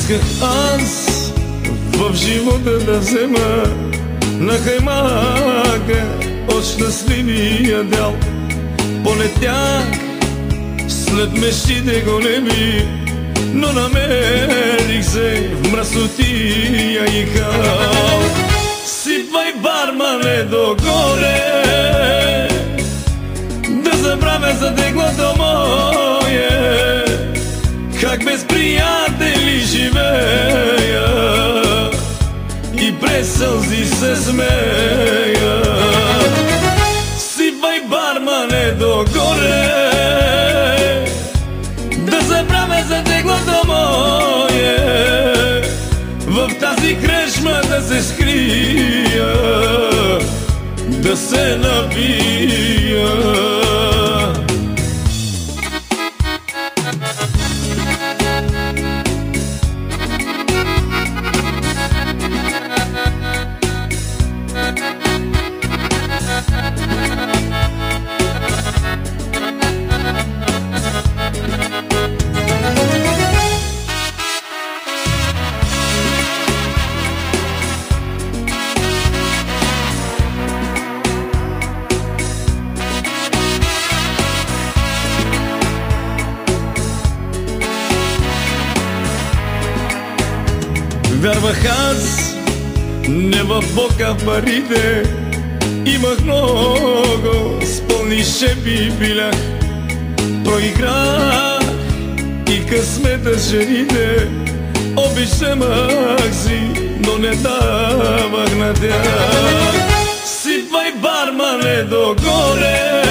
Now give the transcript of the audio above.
Исках аз в живота да взема на хаймака от щастливия дял. Полетях след мечтите големи, но намерих се в мръсотия и хал. Сипвай, бармане, догоре, да забравя за теглото мое, как без приятели живея и през сълзи се смея. Сипвай, бармане, догоре, да забравя за теглото мое, в тази кръчма да се скрия, да се напия. Вярвах аз не в Бога, в парите, имах много, с пълни шепи билях. Проиграх и късмета с жените, обичамах си, но не давах на тях. Сипвай, бармане, догоре,